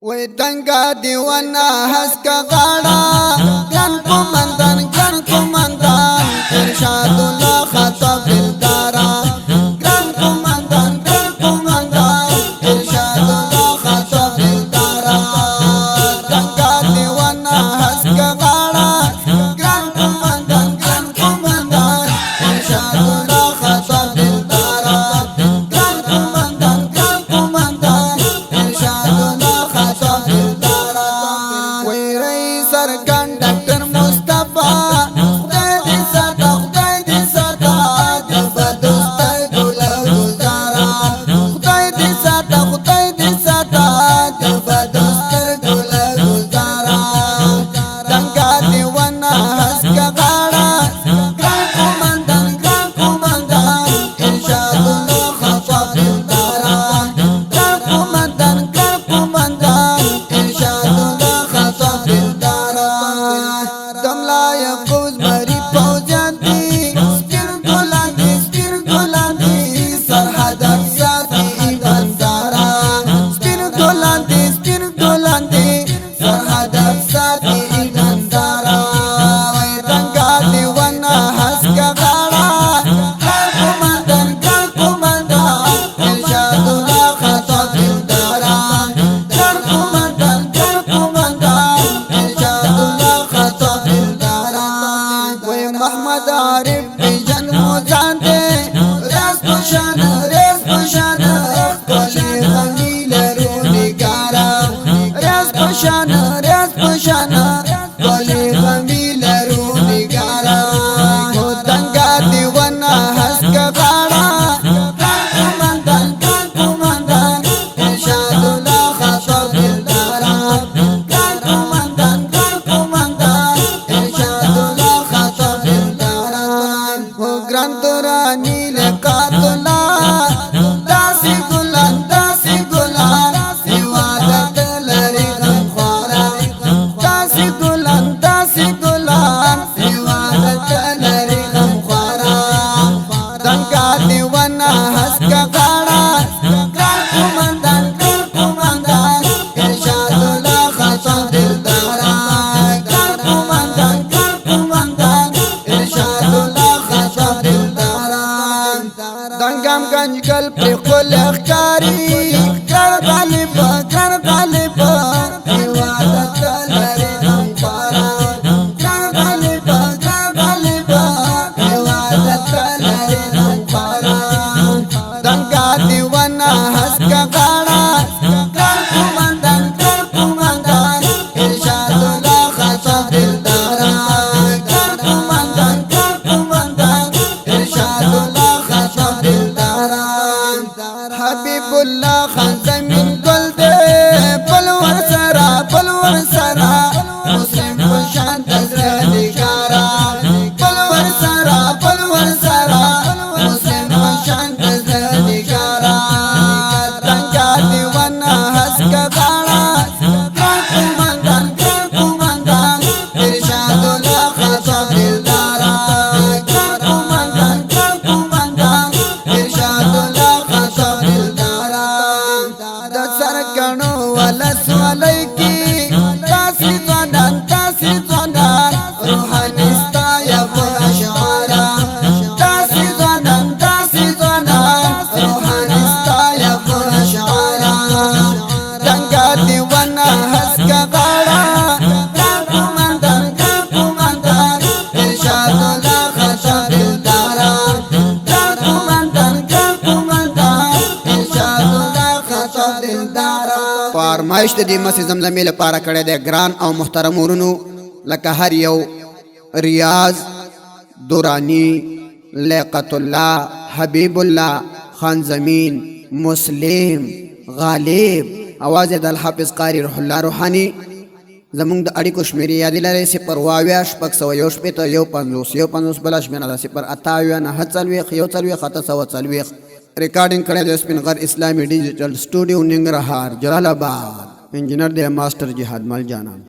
وی تنگا دیوانا حسکا غاڑا گران کومندان ارشاد اللہ خطب دلدارا گران کومندان ارشاد اللہ خطب دلدارا تنگا دیوانا حسکا غاڑا گران کومندان ارشاد اللہ خطب دلدارا گران کومندان ارشاد اللہ خطب دلدارا وی رئی سرکن ڈاکٹر مصطفیٰ خدای دی ساتا جلفہ دوستر گولا گلزارا خدای دی ساتا جلفہ دوستر گولا گلزارا تنگا دیوانا حسکا غاڑا گران کومندان ارشاد اللہ خطب دلدارا گران کومندان ارشاد اللہ خطب دلدارا دملا یقوز مری فوجان دی سپیر گولان دی سرحد اقصاتی بندارا سپیر گولان دی سرحد اقصاتی بندارا وی تنگا دیوانا حسکا غاڑا گران کومندان ارشاد اللہ خطب دلدارا گران کومندان ارشاد اللہ خطب دلدارا وی محمد عارف بیجن موزان دے ریاض پشان کلی غمی لرو نگارا ریاض پشان کلی غمی لرو نگارا کو تنگا دیوانا حسکا غاڑا گران کومندان ارشاد اللہ خطب دلدارا گران کومندان ارشاد اللہ خطب دلدارا وہ گران دورانی لقاتنا داسی گلان عبادت لری غمخوارا داسی گلان عبادت لری غمخوارا تنگا دیوانا حسکا غاڑا گران کومندان ارشاد اللہ خطب دلدارا گران کومندان ارشاد اللہ خطب دلدارا دنگام گنج کل پر قل اخکاری گر غالب عبادت لری غمخوارا گر غالب عبادت لری غمخوارا تنگا دیوانا حسکا غاڑا گران کومندان ارشاد اللہ خطب دلدارا گران کومندان ارشاد اللہ خطب دلدارا حبیب اللہ خان زمین گل دے پلور سرا مسلم پشان تزرہ نگارا پلور سرا مسلم پشان تزرہ نگارا تنگا دیوانا حسکا غاڑا گران کومندان ارشاد اللہ خطب دلدارا گران کومندان ارشاد اللہ خطب دلدارا د سرکنو ولس ولیکی تاسی ځوانان روحانستا یغون اشعارا تاسی ځوانان روحانستا یغون اشعارا تنگا دیوانا حسکا غاڑا گران کومندان ارشاد اللہ خطب دلدارا گران کومندان ارشاد اللہ خطب دلدارا فرمایش د دې مسجد زمزمې لپاره کړی دی ګران او محترم ورونو لکه هر یو ریاض دورانی لیاقت الله حبیب الله خان زمین مسلم غالب اواز د الحافظ قاری روح الله روحانی زمونږ د اړیکو شمیرې یادې لرئ 0 واویا شپږ سوه یو شپېته 150 بله شمېره ده 0 اتاویا 9 څلوېښت 1 ریکارډینګ کړی د سپین غر اسلامي ډیجیټل سټوډیو ننګرهار جلال آباد انجینر دی ماسټر جهاد مل جانان